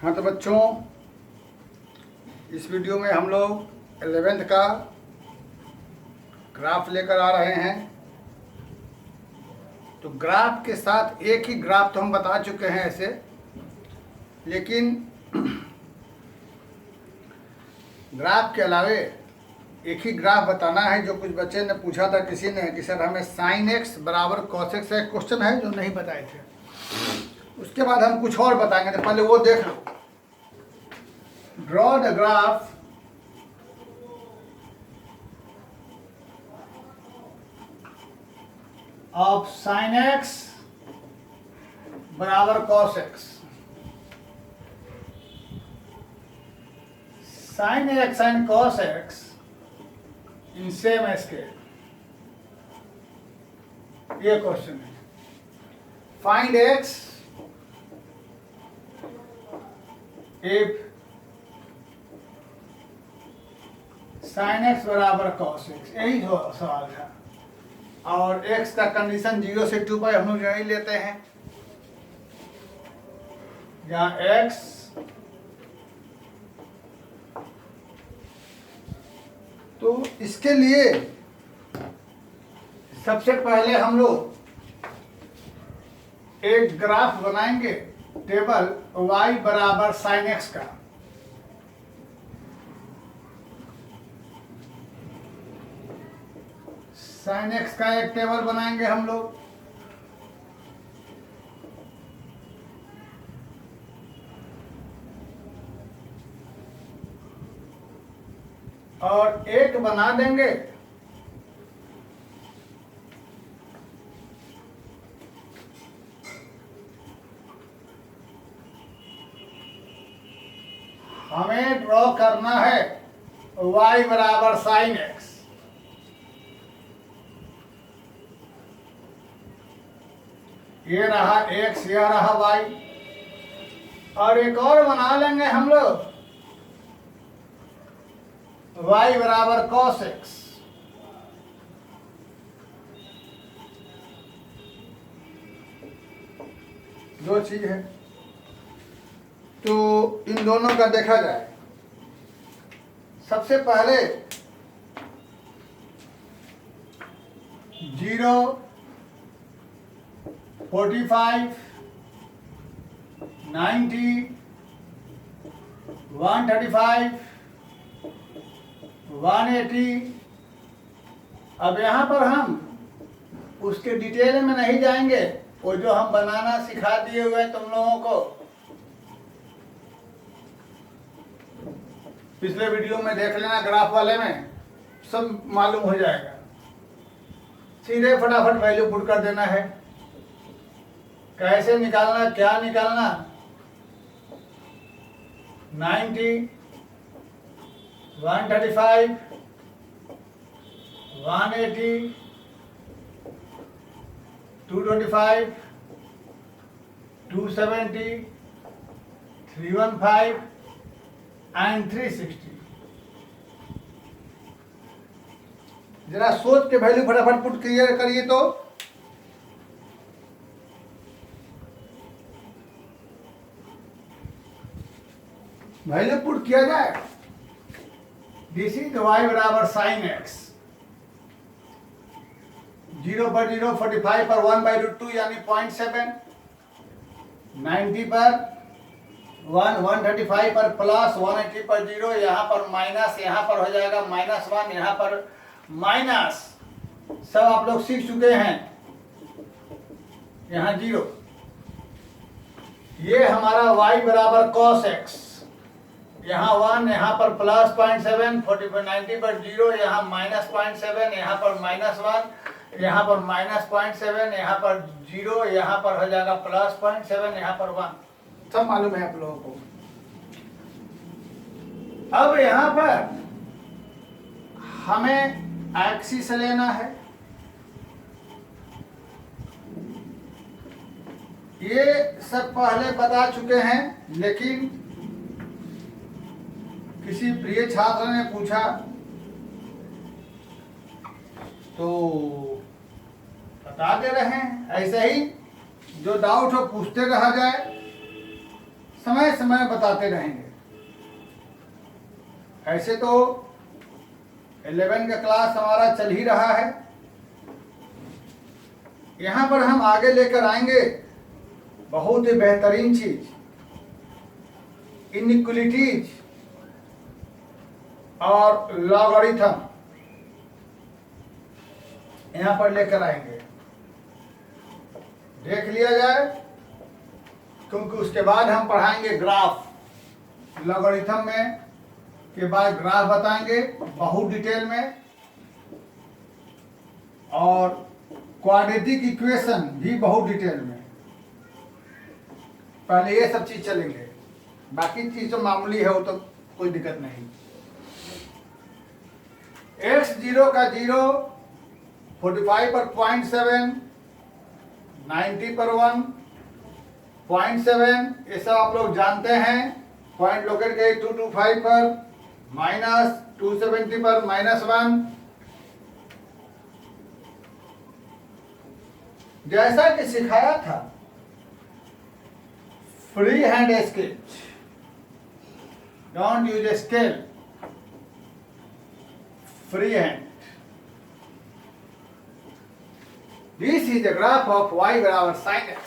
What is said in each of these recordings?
हाँ तो बच्चों, इस वीडियो में हम लोग 11th का ग्राफ लेकर आ रहे हैं। तो ग्राफ के साथ एक ही ग्राफ तो हम बता चुके हैं ऐसे, लेकिन ग्राफ के अलावे एक ही ग्राफ बताना है। जो कुछ बच्चे ने पूछा था किसी ने कि सर हमें साइन एक्स बराबर कॉस एक्स, एक क्वेश्चन है जो नहीं बताए थे। उसके बाद हम कुछ और बताएंगे, तो पहले वो देख लो। Draw the graph of sine x बराबर cos x. Sine x and cos x in same scale, ये क्वेश्चन है। Find x if sine x बराबर कॉस एक्स, यही सवाल था। और x का कंडीशन 0 से 2 पाई हम लोग यही लेते हैं, जहाँ x तो इसके लिए सबसे पहले हम लोग एक ग्राफ बनाएंगे, टेबल y बराबर साइन एक्स का। साइन एक्स का एक टेबल बनाएंगे हम लोग। और एक बना देंगे हमें ड्रॉ करना है y बराबर साइन एक्स। ये रहा x, यह रहा y। और एक और बना लेंगे हम लोग y बराबर cos x। दो चीज है, तो इन दोनों का देखा जाए। सबसे पहले 0, 45, 90, 135, 180। अब यहाँ पर हम उसके डिटेल में नहीं जाएंगे, वो जो हम बनाना सिखा दिए हुए तुम लोगों को पिछले वीडियो में देख लेना, ग्राफ वाले में सब मालूम हो जाएगा। सीधे फटाफट वैल्यू पुट कर देना है। कैसे निकालना, क्या निकालना? 90, 135, 180, 225, 270, 315 एंड 360। जरा सोच के वैल्यू फटाफट पुट क्लियर करिए। तो वैल्यू पुट किया जाए। दिस इज y बराबर साइन एक्स। 0 पर 0, 45 पर 1/√2 यानी 0.7, 90 पर 1, 135 पर प्लस, 180 पर 0, यहाँ पर माइनस, यहाँ पर हो जाएगा -1, यहाँ पर माइनस। सब आप लोग सीख चुके हैं। यहाँ 0। ये हमारा y बराबर cos x। यहाँ 1, यहाँ पर प्लस 0.7, 45, 90 पर 0, यहाँ -0.7, यहाँ पर -1, यहाँ पर -0.7, यहाँ पर 0, यहाँ पर हो जाएगा +0.7, यहाँ पर 1। सब मालूम है आप लोगों को। अब यहाँ पर हमें एक्सिस लेना है। ये सब पहले बता चुके हैं, लेकिन किसी प्रिय छात्र ने पूछा तो बता दे रहे हैं। ऐसे ही जो डाउट हो पूछते रहा जाए। समय समय बताते रहेंगे। ऐसे तो 11 का क्लास हमारा चल ही रहा है। यहां पर हम आगे लेकर आएंगे बहुत ही बेहतरीन चीज, इनइक्वलिटीज और लॉगरिथम यहां पर लेकर आएंगे। देख लिया जाए, क्योंकि उसके बाद हम पढ़ाएंगे ग्राफ। लॉगरिथम में के बाद ग्राफ बताएंगे बहुत डिटेल में, और क्वाड्रेटिक इक्वेशन भी बहुत डिटेल में। पहले ये सब चीज चलेंगे, बाकी चीज तो मामूली है, वो तो कोई दिक्कत नहीं। x 0 का 0, 45 पर 0.7, 90 पर 1, 0.7, ये सब आप लोग जानते हैं। पॉइंट लोकेट गए 225 पर, माइनस 270 पर -1। जैसा कि सिखाया था, free hand sketch, don't use scale, free hand. This is the graph of y बराबर sin x।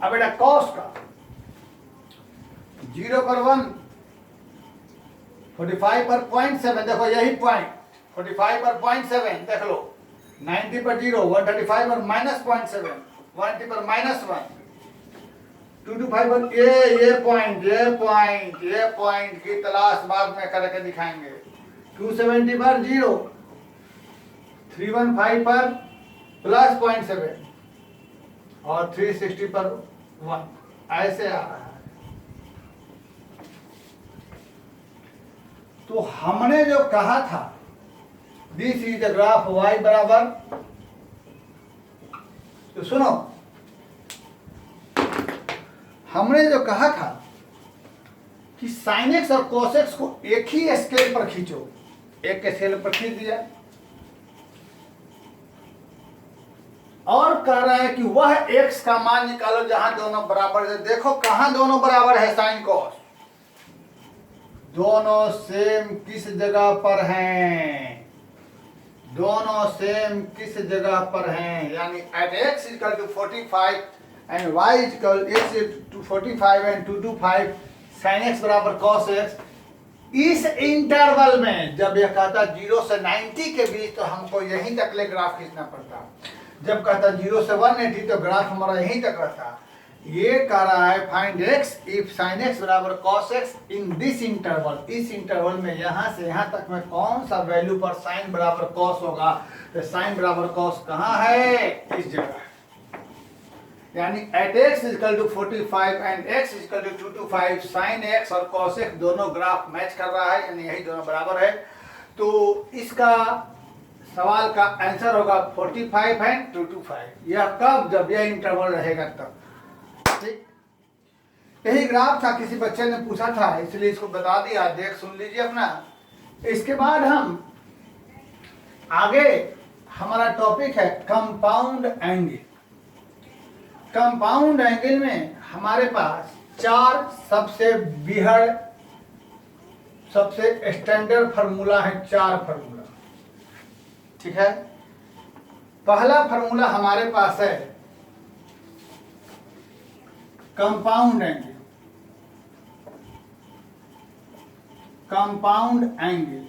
अब बेटा cos का 0 पर 1, 45 पर 0.7, देखो यही पॉइंट, 45 पर 0.7 देख लो, 90 पर 0, 135 पर -0.7, 180 पर -1, 225 पर ये पॉइंट की तलाश बाद में करके दिखाएंगे। 270 पर 0, 315 पर +0.7 और 360 पर 1, ऐसे आ रहा है। तो हमने जो कहा था, this is the graph y बराबर, तो सुनो, हमने जो कहा था कि sin x और cos x को एक ही स्केल पर खींचो, एक स्केल पर खींच दिया, और कह रहा है कि वह x का मान निकालो जहां दोनों बराबर है। देखो कहां दोनों बराबर है, sin cos, दोनों सेम किस जगह पर हैं, दोनों सेम किस जगह पर हैं, यानी at x = 45 and y = 45 and 225, sin x बराबर cos x। इस इंटरवल में जब यह कहता 0 से 90 के बीच, तो हमको यहीं तक ले ग्राफ खींचना पड़ता। जब कहता 0 से 180, तो ग्राफ हमारा यहीं तक रहता। ये कह रहा है find x if sin x बराबर cos x in this interval. इस इंटरवल में यहाँ से यहाँ तक में कौन सा वैल्यू पर sin बराबर cos होगा, तो sin बराबर cos कहाँ है, इस जगह। यानी at x = 45 and x = 225, sin x और cos x दोनों ग्राफ मैच कर रहा है, यानी यही दोनों बराबर है। तो इसका सवाल का आंसर होगा 45 and 225। यह कब, जब यह इंटरवल रहेगा तब। ठीक, यही ग्राफ था, किसी बच्चे ने पूछा था, इसलिए इसको बता दिया, देख सुन लीजिए अपना। इसके बाद हम आगे, हमारा टॉपिक है कंपाउंड एंगल। कंपाउंड एंगल में हमारे पास 4 सबसे बिहड़, सबसे स्टैंडर्ड फार्मूला है, 4 फार्मूला। ठीक है, पहला फार्मूला हमारे पास है compound angle. Compound angle,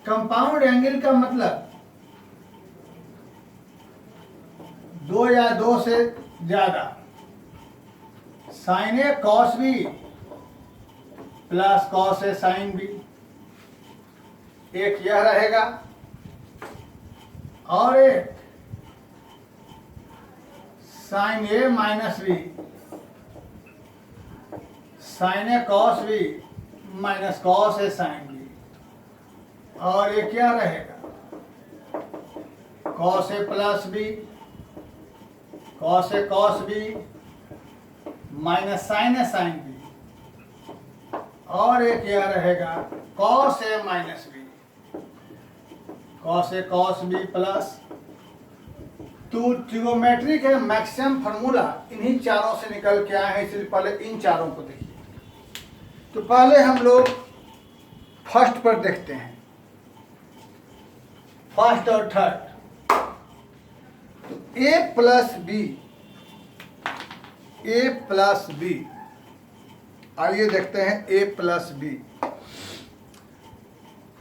compound angle का मतलब 2 या 2 से ज्यादा, sin A cos B plus cos A sin B, एक यह रहेगा, और एक sin A minus B, sin A cos B minus cos A sin B, और ये क्या रहेगा, cos A plus B, cos A cos B minus sin A sin B, और एक क्या रहेगा, cos A minus B, cos A cos B plus तो trigonometry के मैक्सिमम फार्मूला इन्हीं चारों से निकल के आए हैं, इसलिए पहले इन चारों को देखिए। तो पहले हम लोग फर्स्ट पर देखते हैं, फर्स्ट और थर्ड। तो a plus B, a plus B, आइए देखते हैं a प्लस बी।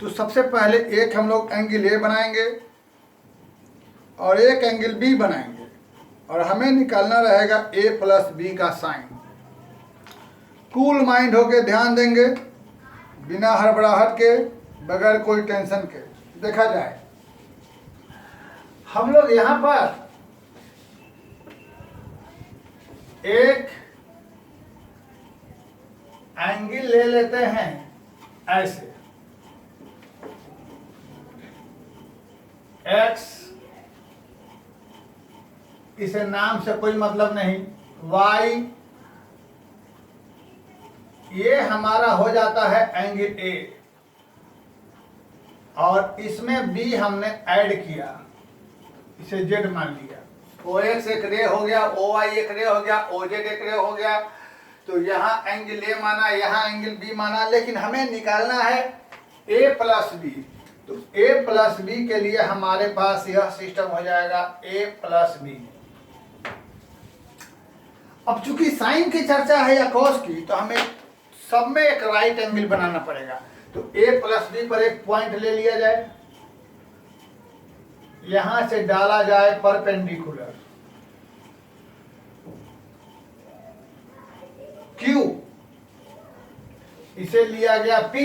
तो सबसे पहले एक हम लोग एंगल a बनाएंगे और एक एंगल बी बनाएंगे और हमें निकालना रहेगा a प्लस बी का साइन। कूल माइंड होके ध्यान देंगे, बिना हड़बड़ाहट के, बगैर कोई टेंशन के देखा जाए। हम लोग यहां पर एक एंगल ले लेते हैं ऐसे, x, इसे नाम से कोई मतलब नहीं, y, ये हमारा हो जाता है एंगल A, और इसमें B हमने ऐड किया, इसे Z मान लिया। OX एक रे हो गया, OY एक रे हो गया, OZ एक रे हो गया। तो यहाँ एंगल A माना, यहाँ एंगल B माना, लेकिन हमें निकालना है A प्लस बी। तो A प्लस बी के लिए हमारे पास यह सिस्टम हो जाएगा A प्लस बी। अब चूंकि साइन की चर्चा है या कॉस की, तो हमें सब में एक राइट एंगल बनाना पड़ेगा। तो A प्लस बी पर एक पॉइंट ले लिया जाए, यहां से डाला जाए परपेंडिकुलर Q, इसे लिया गया P।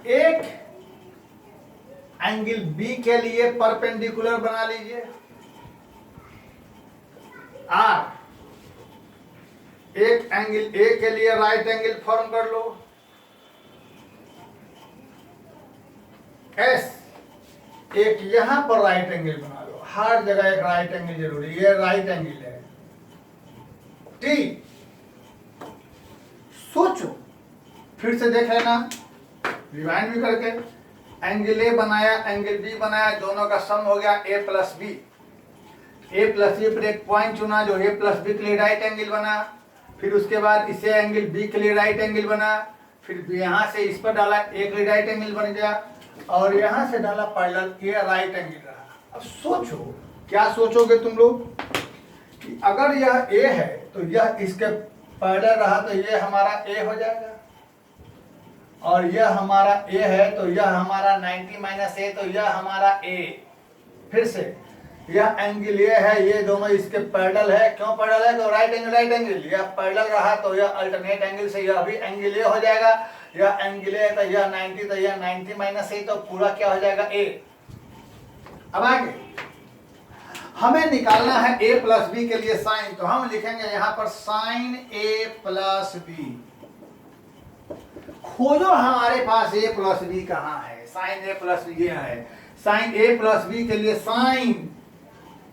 एक एंगल B के लिए परपेंडिकुलर बना लीजिए R, एक एंगल A के लिए राइट एंगल फॉर्म कर लो S, एक यहां पर राइट एंगल बना लो। हर जगह एक राइट एंगल जरूरी, ये राइट एंगल है। T, सोचो, फिर से देख लेना, रिवाइंड भी करके। एंगल A बनाया, एंगल B बनाया, दोनों का सम हो गया A plus B. A plus B पर एक पॉइंट चुना जो A प्लस बी के लिए राइट एंगल बना। फिर उसके बाद इसे एंगल B के लिए राइट एंगल बना। फिर यहाँ से इस पर डाला, एक राइट एंगल बन गया, और यहाँ से डाला पैरेलल, ये राइट एंगल रहा। अब सोचो, क्या सोचोगे तुम लोग कि अगर यह A है तो यह इसके पैरेलल रहा, तो यह हमारा A हो जाएगा, और यह हमारा A है तो यह हमारा 90 माइनस A, तो यह हमारा A। फिर से यह एंगल ये है, ये दोनों इसके पैरेलल है। क्यों पैरेलल है? तो राइट एंगल, यह पैरेलल रहा तो यह अल्टरनेट एंगल से यह भी एंगल ये हो जाएगा। यह एंगल है तो यह 90, तो यह 90 माइनस A, तो पूरा क्या हो जाएगा A। अब आगे हमें निकालना है A प्लस बी के लिए साइन, तो हम लिखेंगे यहाँ पर साइन A प्लस बी। खोजो हमारे पास A प्लस बी कहाँ है। साइन A प्लस बी ये है। साइन A प्लस बी के लिए sine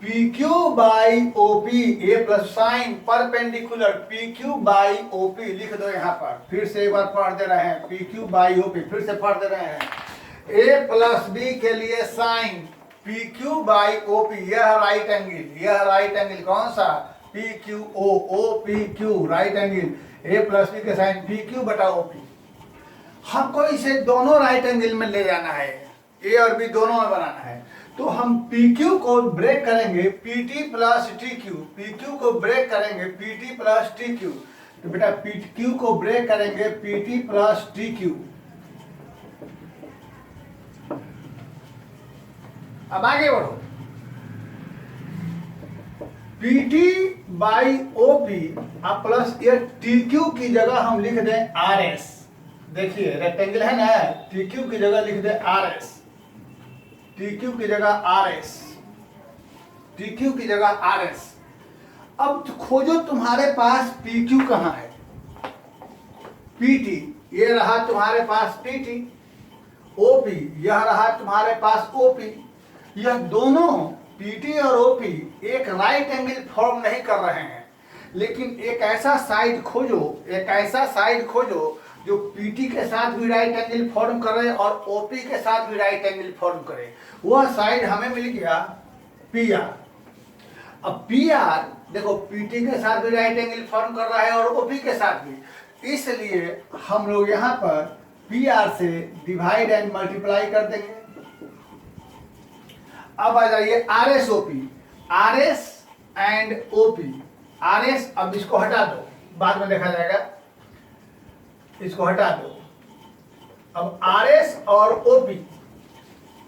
PQ by OP, A plus sine perpendicular PQ by OP लिख दो यहाँ पर। फिर से एक बार पढ़ दे रहे हैं, PQ बाई OP, फिर से पढ़ दे रहे हैं। A प्लस बी के लिए साइन PQ बाई OP, यह राइट एंगल, यह राइट एंगल कौन सा? PQO, OPQ right angle. A plus B के साइन PQ बटा OP। हमको इसे दोनों राइट एंगल में ले जाना है, A और B दोनों में बनाना है। तो हम PQ को ब्रेक करेंगे PT प्लस TQ, PQ को ब्रेक करेंगे PT प्लस TQ। तो बेटा PQ को ब्रेक करेंगे PT प्लस TQ। अब आगे बढ़ो, PT बाई OP अब प्लस ये TQ की जगह हम लिख दें RS। देखिए रेक्टेंगल है ना, TQ की जगह लिख दें RS, TQ की जगह RS, TQ की जगह RS। अब खोजो तुम्हारे पास PQ कहाँ है? PT, ये रहा तुम्हारे पास PT। OP, यह रहा तुम्हारे पास OP। यह दोनों PT और OP एक राइट एंगल फॉर्म नहीं कर रहे हैं, लेकिन एक ऐसा साइड खोजो, एक ऐसा साइड खोजो जो PT के साथ भी राइट एंगल फॉर्म करे और OP के साथ भी राइट एंगल फॉर्म करे। वह साइड हमें मिल गया पी आर। अब पी आर देखो पीटी के साथ भी राइट एंगल फॉर्म कर रहा है और ओपी के साथ भी, इसलिए हम लोग यहाँ पर पी आर से डिवाइड एंड मल्टीप्लाई कर देंगे। अब आ जाइए R S OP, R S and OP, R S, अब इसको हटा दो, बाद में देखा जाएगा, इसको हटा दो। अब आर एस और ओपी,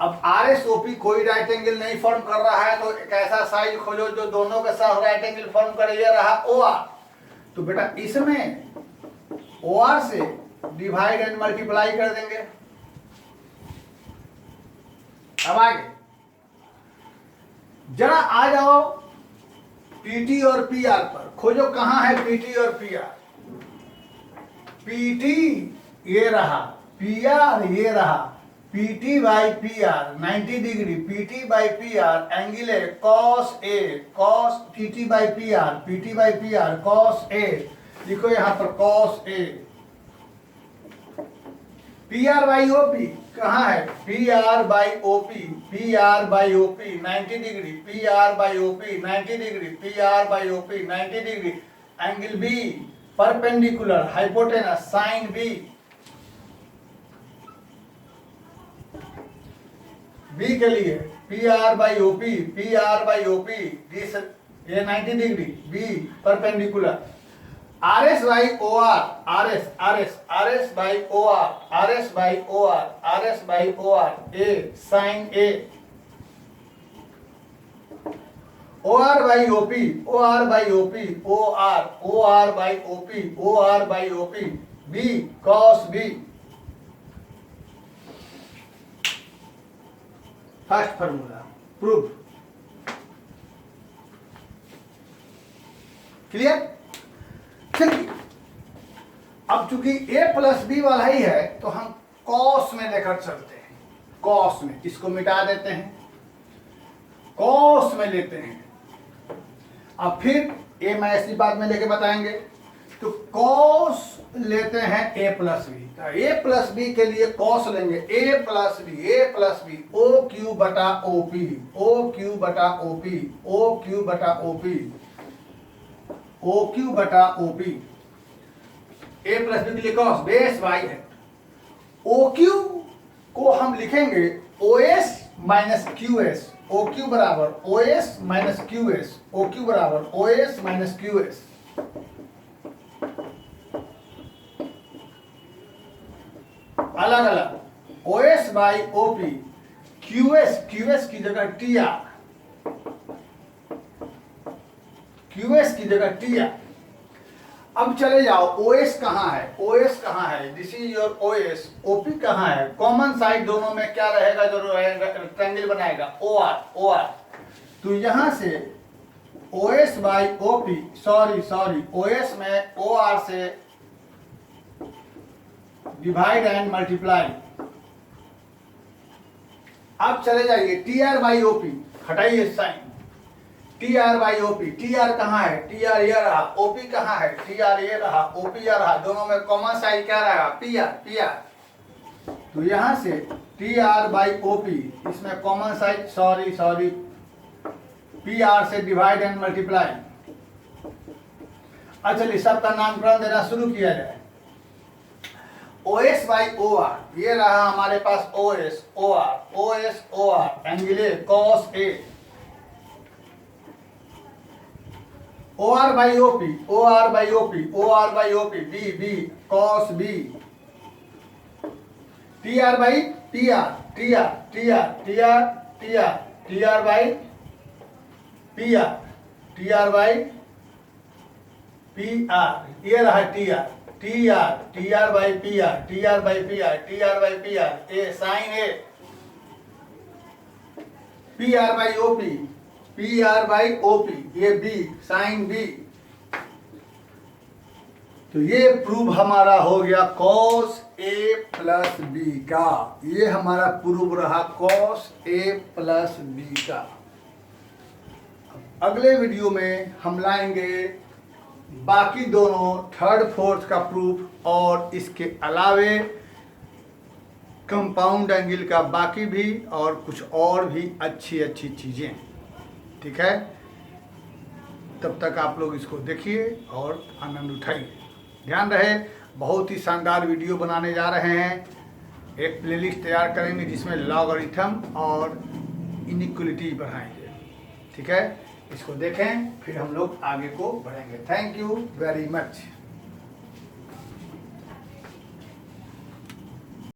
अब आर एस ओपी कोई राइट एंगल नहीं फॉर्म कर रहा है, तो एक ऐसा साइड खोजो जो दोनों के साथ राइट एंगल फॉर्म करे, ये रहा ओ आर। तो बेटा इसमें ओ आर से डिवाइड एंड मल्टीप्लाई कर देंगे। अब आगे जरा आ जाओ पीटी और पी आर पर, खोजो कहां है पीटी और पी आर। पीटी ये रहा, पी आर ये रहा, PT by P R 90 degree, PT by P R angle है cos A, cos PT by P R, PT by P R cos A, लिखो यहां पर cos A. P R by OP कहाँ है, P R by OP, P R by OP 90 degree, P R by OP 90 degree, P R by OP 90 degree, angle B perpendicular hypotenuse sine B, B के लिए P R by OP, P R by OP this ये 90 degree, B perpendicular, R S by O R, R S R S R S by O R, R S by O R, R S by O R, A sine A, O R by OP, O R by OP, O R by OP, O R by OP, B cos B. First formula proof, clear. चलिए अब चूंकि a plus B वाला ही है तो हम cos में लेकर चलते हैं, कॉस में, इसको मिटा देते हैं, कॉस में लेते हैं। अब फिर a माइनस बी बाद में लेके बताएंगे, तो कॉस लेते हैं a plus B, a plus B के लिए कॉस लेंगे a plus B, O Q बटा ओ पी, ओ क्यू बटा ओ पी, ओ क्यू बटा ओ पी, ओ क्यू बटा ओ पी, ए प्लस बी के लिए कॉस बेस वाई है। ओ क्यू को हम लिखेंगे O S minus Q S, O Q बराबर O S minus Q S, O Q बराबर O S minus Q S. अलग अलग O S by O P, Q S की जगह टी आर, क्यूएस की जगह टी है। अब चले जाओ ओएस कहाँ है, ओएस कहाँ है, this is your OS, OP कहाँ है, कॉमन साइड दोनों में क्या रहेगा जो रेक्टेंगल बनाएगा ओ आर, तो यहां से OS by OP, sorry OS में ओ आर से डिवाइड एंड मल्टीप्लाई। अब चले जाइए टी आर बाई ओपी, हटाइए sine, T R by OP, T R कहाँ है, टी आर ये रहा, ओपी कहाँ है, टी आर ये रहा, ओपी ये रहा, दोनों में कॉमन साइड क्या रहेगा पी आर, तो यहां से टी आर बाई ओपी, इसमें common side sorry P R से डिवाइड एंड मल्टीप्लाई। अच्छा चलिए सबका नामकरण देना शुरू किया जाए। O S by O R, ये रहा हमारे पास O S O R angle cos A, O R by OP, O R by OP, B cos B, T R by T R by P R by P R, ये रहा T R by P are, A sine A, P R by OP, ये B sine B. तो ये proof हमारा हो गया cos A plus B का, ये हमारा प्रूफ रहा कॉस ए प्लस बी का। अगले वीडियो में हम लाएंगे बाकी दोनों थर्ड फोर्थ का प्रूफ और इसके अलावे कंपाउंड एंगल का बाकी भी और कुछ और भी अच्छी चीजें। ठीक है, तब तक आप लोग इसको देखिए और आनंद उठाइए। ध्यान रहे, बहुत ही शानदार वीडियो बनाने जा रहे हैं। एक प्लेलिस्ट तैयार करेंगे जिसमें लॉगरिथम और इनइक्वलिटी बढ़ाएंगे। ठीक है, इसको देखें, फिर हम लोग आगे को बढ़ेंगे। Thank you very much.